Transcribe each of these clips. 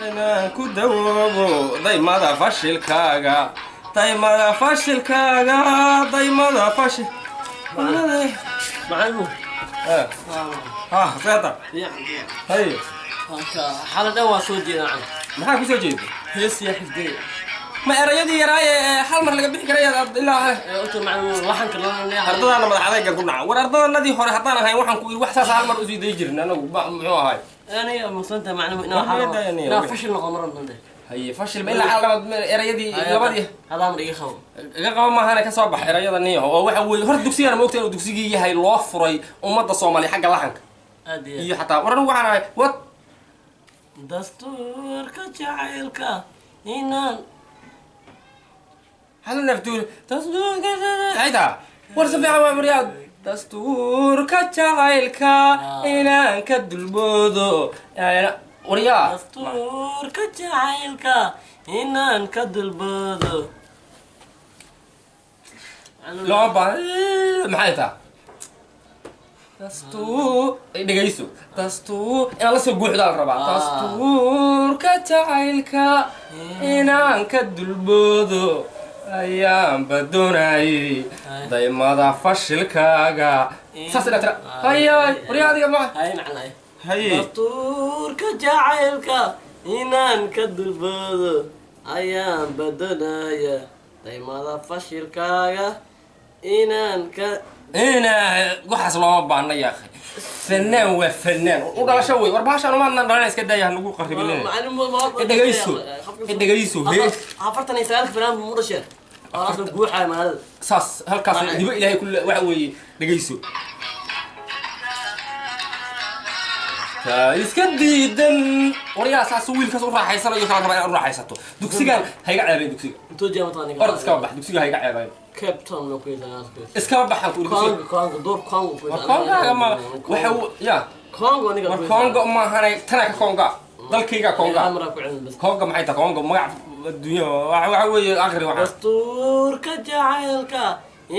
أنا كدوبو ضيمة فشل كاغا ضيمة فشل كاغا ضيمة فشل معلم ها سيطر هاي حالة دوا سوجي نعم maxaa ku soo jeedo هيس يا حفدي ma erayadii yaraa hal mar laga bixi karaya ilaa قلت معلم waxaan kala leeyahay ardadana madax adayga ku dhaca war ardadanadii hore haddaan ahayn waxaan ku yiri wax saas hal mar u sii day jirin anagu muxuu ahay أنا مصنت معلم إنه فشل نقمر منده هي فشل ما إلا على erayadii labadii هذا أمر يخو iga qaba maahane ka soo bax erayada niyo oo waxa weey hor dugsiga ma ogteen oo dugsigii yahay loo furay ummadda Soomaaliya xagga lahanka iyo xataa waran waxaan ahay wad dastuurka jacaylka inaan hal naftuul dastuurka hayda war safiican waa mariyaad dastuurka jacaylka inaan ka dulboodo waryaa dastuurka jacaylka inaan ka dulboodo loo baahan maxay taa dastuur dhegayso dastuur inaan la soo buuxdaa la rabaa dastuurka jacaylka inaan ka dulboodo ayaan badoonayay daymada fashilkaaga saas ila tira hayay waryaa adiga ma هاي معناه haye dastuurka jacaylka inaan ka dulboodo ayaan badanaya daymada fashilkaaga inaan ka ina waxaas looma baahna yaa akhi fanaan waa fanaan u dhalasho wey war baashaan umaadna dhalana iska daaya nagu qarribineen dhegayso afartan iyo sagaal fanaan mudasheer alaas guuxay maalada saas halkaas dibo ilaahay kulle waxa weeye dhegayso iska diidan waryaa saas wiilkaas u raaxaysanayo kala rabaa inaad u raaxaysato dugsigan hayga ceebeen dugsiga intuu jeematani orod iska bax dugsiga hayga ceebeen captain loo kuysan iska baxan ku Kongo Kongo door Kongo konga ma waxa ya Kongo niga war konga ma hanay tana ka konga dalkayga konga amra ku cilmi bas konga maxay tahay konga magac adduunyo waxa weeye akhri waxa dastuurka jacaylka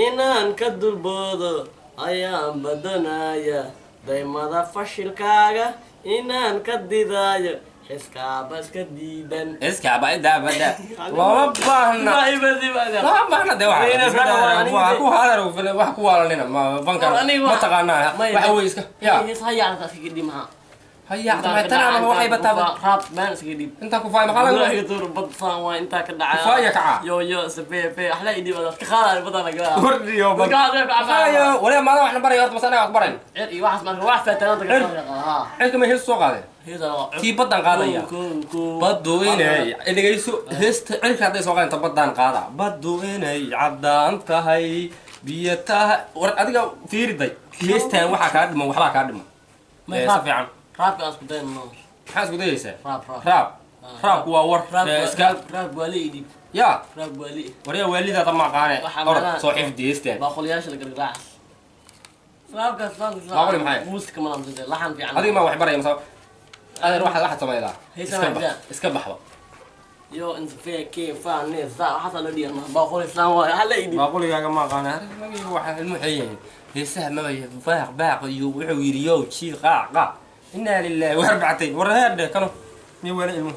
inaan ka dulboodo ayaan badanaya daymada fashilkaaga inaan ka didaayo iskaaba iska diidan iskaaba daabada lama baahna lama baahna de waxa ku hadar wax ku waalanina ma bankar ma taqaanaa waxa weeye iska ya hayaan iska diimaha هيا ما تنام waxay bataa raab maan iska diib inta ku faay maxaa lagu leeyahay door bad faan waa inta ka dhacay faaya kaca yo safe ahla idii wada ka qaada badana gaa wardiyo bad faaya wala ma waxna baray horta masana wax baran cid iyo waxas marka wax faatanada ka qaada xilka ma hees soo qaadeen heeda tii badan qaadaya badu inay dhageyso heesta cilka haday soo qaadeen badan qaada badu inay cadaan tahay biyataha war adiga fiiriday heestan waxa ka dhimo waxba ka dhimo ma safiican raabka asku dayno maxaa isku dayaysaa raab raab waa war iska raab wali idib ya raab wali wariya waalidada ma qaane orod soo xifdiyeysteen baaqoliyaasha la gargarac raabkaas baaqoli maxay muuska ma lamsade laxan fiican adiga ma wax baraya masa adeer waxa sameeydaa iska baxba yo inta fake faane saa waxa la dhiyay baaqoli islaan waa hala idib baaquligaaga ma qaane waxa ilmu xayeen heesaha ma baaq iyo wuxuu yiri yo jii qaac inna lillahi wa rabbatay war hada kanu ni wala ilmu